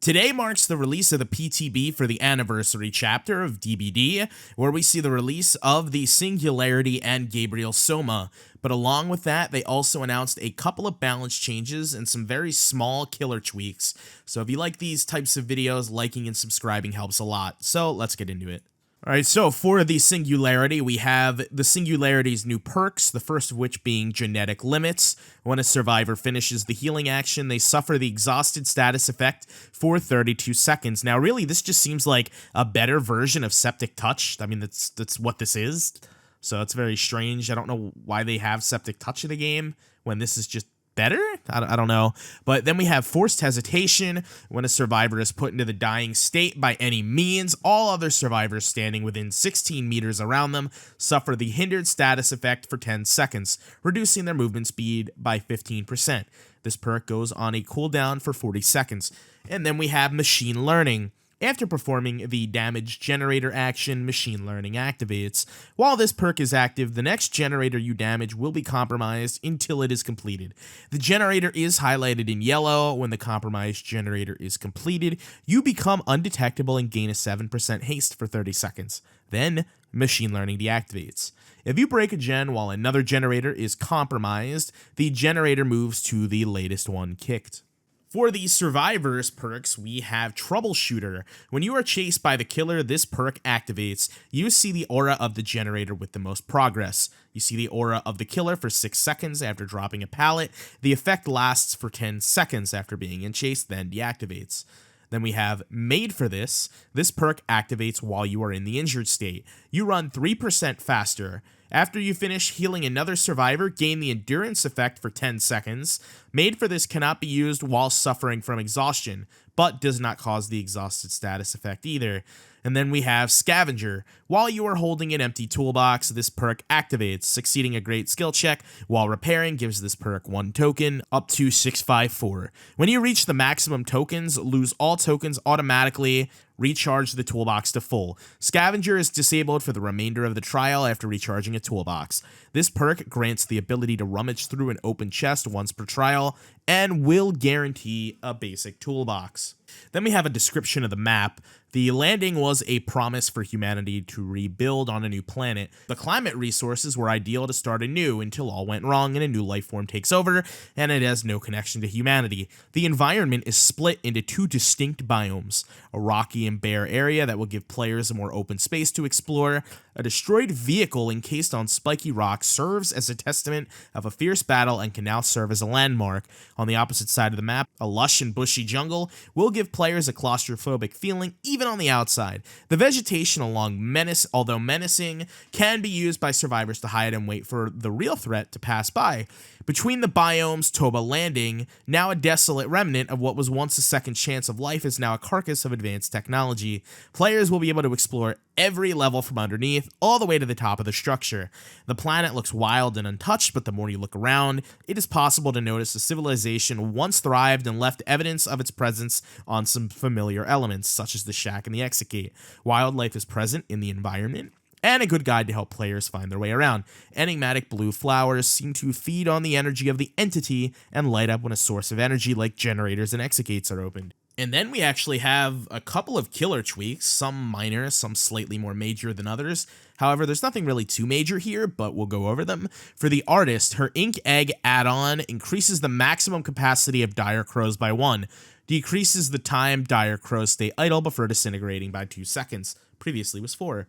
Today marks the release of the PTB for the anniversary chapter of DBD, where we see the release of the Singularity and Gabriel Soma. But along with that, they also announced a couple of balance changes and some very small killer tweaks. So if you like these types of videos, liking and subscribing helps a lot. So let's get into it. Alright, so for the Singularity, we have the Singularity's new perks, the first of which being Genetic Limits. When a survivor finishes the healing action, they suffer the exhausted status effect for 32 seconds. Now, really, this just seems like a better version of Septic Touch. I mean, that's what this is. So it's very strange. I don't know why they have Septic Touch in the game when this is just better? I don't know. But then we have Forced Hesitation. When a survivor is put into the dying state by any means, all other survivors standing within 16 meters around them suffer the hindered status effect for 10 seconds, reducing their movement speed by 15%. This perk goes on a cooldown for 40 seconds. And then we have Machine Learning. After performing the damage generator action, Machine Learning activates. While this perk is active, the next generator you damage will be compromised until it is completed. The generator is highlighted in yellow. When the compromised generator is completed, you become undetectable and gain a 7% haste for 30 seconds. Then, Machine Learning deactivates. If you break a gen while another generator is compromised, the generator moves to the latest one kicked. For the Survivors perks, we have Troubleshooter. When you are chased by the killer, this perk activates. You see the aura of the generator with the most progress. You see the aura of the killer for 6 seconds after dropping a pallet. The effect lasts for 10 seconds after being in chase, then deactivates. Then we have Made for This. This perk activates while you are in the injured state. You run 3% faster. After you finish healing another survivor, gain the endurance effect for 10 seconds. Made for This cannot be used while suffering from exhaustion, but does not cause the exhausted status effect either. And then we have Scavenger. While you are holding an empty toolbox, this perk activates. Succeeding a great skill check while repairing gives this perk 1 token, up to 654. When you reach the maximum tokens, lose all tokens automatically. Recharge the toolbox to full. Scavenger is disabled for the remainder of the trial after recharging a toolbox. This perk grants the ability to rummage through an open chest once per trial and will guarantee a basic toolbox. Then we have a description of the map. The landing was a promise for humanity to rebuild on a new planet. The climate resources were ideal to start anew until all went wrong and a new life form takes over, and it has no connection to humanity. The environment is split into 2 distinct biomes, a rocky and bare area that will give players a more open space to explore. A destroyed vehicle encased on spiky rocks serves as a testament of a fierce battle and can now serve as a landmark. On the opposite side of the map, a lush and bushy jungle will give players a claustrophobic feeling even on the outside. The vegetation along although menacing, can be used by survivors to hide and wait for the real threat to pass by. Between the biomes, Toba Landing, now a desolate remnant of what was once a second chance of life, is now a carcass of advanced technology. Players will be able to explore every level from underneath, all the way to the top of the structure. The planet looks wild and untouched, but the more you look around, it is possible to notice a civilization once thrived and left evidence of its presence on some familiar elements, such as the shack and the exit gate. Wildlife is present in the environment, and a good guide to help players find their way around. Enigmatic blue flowers seem to feed on the energy of the entity and light up when a source of energy like generators and exit gates are opened. And then we actually have a couple of killer tweaks, some minor, some slightly more major than others. However, there's nothing really too major here, but we'll go over them. For the artist, her Ink Egg add-on increases the maximum capacity of Dire Crows by 1, decreases the time Dire Crows stay idle before disintegrating by 2 seconds, previously was 4.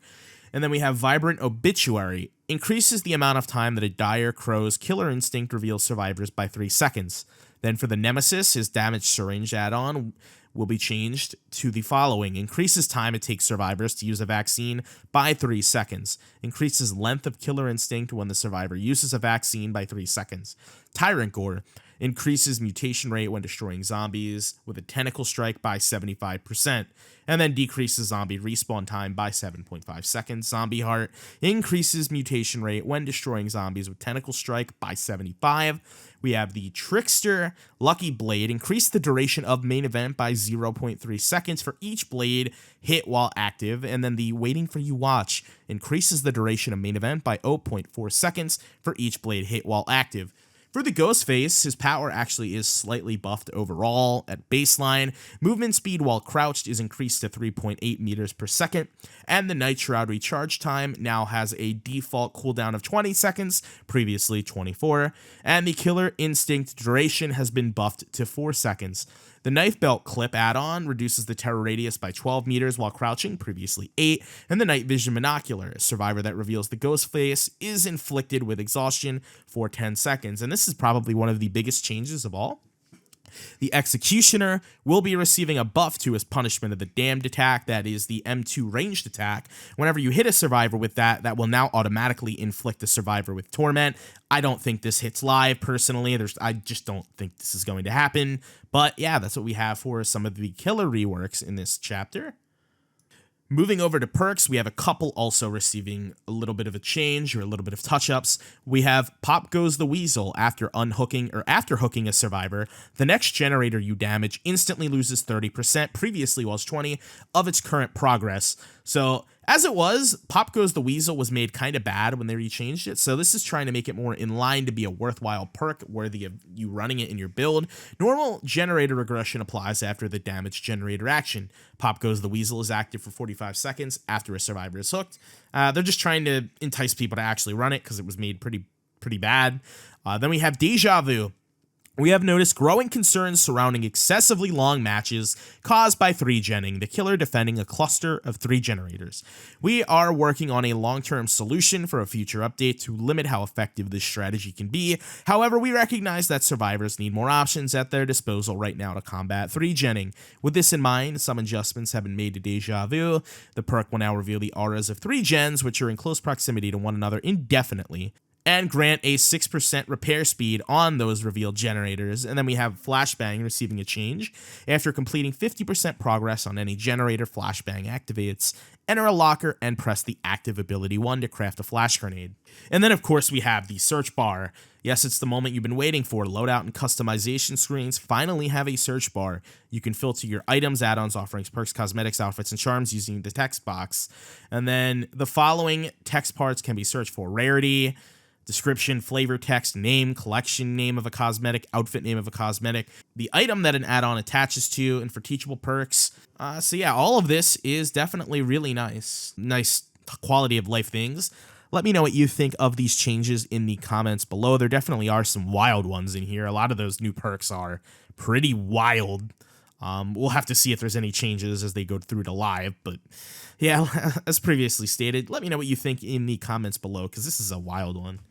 And then we have Vibrant Obituary, increases the amount of time that a Dire Crow's killer instinct reveals survivors by 3 seconds. Then for the Nemesis, his Damaged Syringe add-on will be changed to the following: increases time it takes survivors to use a vaccine by 3 seconds, increases length of killer instinct when the survivor uses a vaccine by 3 seconds. Tyrant Gore increases mutation rate when destroying zombies with a tentacle strike by 75%, and then decreases zombie respawn time by 7.5 seconds. Zombie Heart increases mutation rate when destroying zombies with tentacle strike by 75. We have the Trickster Lucky Blade, increase the duration of main event by 0.3 seconds for each blade hit while active, and then the Waiting for You Watch increases the duration of main event by 0.4 seconds for each blade hit while active. For the Ghostface, his power actually is slightly buffed overall at baseline. Movement speed while crouched is increased to 3.8 meters per second, and the Night Shroud recharge time now has a default cooldown of 20 seconds, previously 24, and the Killer Instinct duration has been buffed to 4 seconds. The Knife Belt Clip add-on reduces the terror radius by 12 meters while crouching, previously 8, and the Night Vision Monocular, a survivor that reveals the Ghostface, is inflicted with exhaustion for 10 seconds, and this is probably one of the biggest changes of all. The Executioner will be receiving a buff to his Punishment of the Damned attack, that is the M2 ranged attack. Whenever you hit a survivor with that, that will now automatically inflict the survivor with Torment. I don't think this hits live, personally. I just don't think this is going to happen. But yeah, that's what we have for some of the killer reworks in this chapter. Moving over to perks, we have a couple also receiving a little bit of a change or a little bit of touch-ups. We have Pop Goes the Weasel. After hooking a survivor, the next generator you damage instantly loses 30%, previously was 20, of its current progress. So, as it was, Pop Goes the Weasel was made kind of bad when they rechanged it, so this is trying to make it more in line to be a worthwhile perk worthy of you running it in your build. Normal generator regression applies after the damage generator action. Pop Goes the Weasel is active for 45 seconds after a survivor is hooked. They're just trying to entice people to actually run it because it was made pretty bad. Then we have Deja Vu. We have noticed growing concerns surrounding excessively long matches caused by 3-genning, the killer defending a cluster of 3 generators. We are working on a long-term solution for a future update to limit how effective this strategy can be. However, we recognize that survivors need more options at their disposal right now to combat 3-genning. With this in mind, some adjustments have been made to Deja Vu. The perk will now reveal the auras of 3 gens, which are in close proximity to one another indefinitely, and grant a 6% repair speed on those revealed generators. And then we have Flashbang receiving a change. After completing 50% progress on any generator, Flashbang activates. Enter a locker and press the active ability 1 to craft a flash grenade. And then of course we have the search bar. Yes, it's the moment you've been waiting for. Loadout and customization screens finally have a search bar. You can filter your items, add-ons, offerings, perks, cosmetics, outfits, and charms using the text box. And then the following text parts can be searched for: rarity, description, flavor text, name, collection name of a cosmetic, outfit name of a cosmetic, the item that an add-on attaches to, and for teachable perks. So yeah, all of this is definitely really nice. Nice quality of life things. Let me know what you think of these changes in the comments below. There definitely are some wild ones in here. A lot of those new perks are pretty wild. We'll have to see if there's any changes as they go through to live, but yeah, as previously stated, let me know what you think in the comments below, because this is a wild one.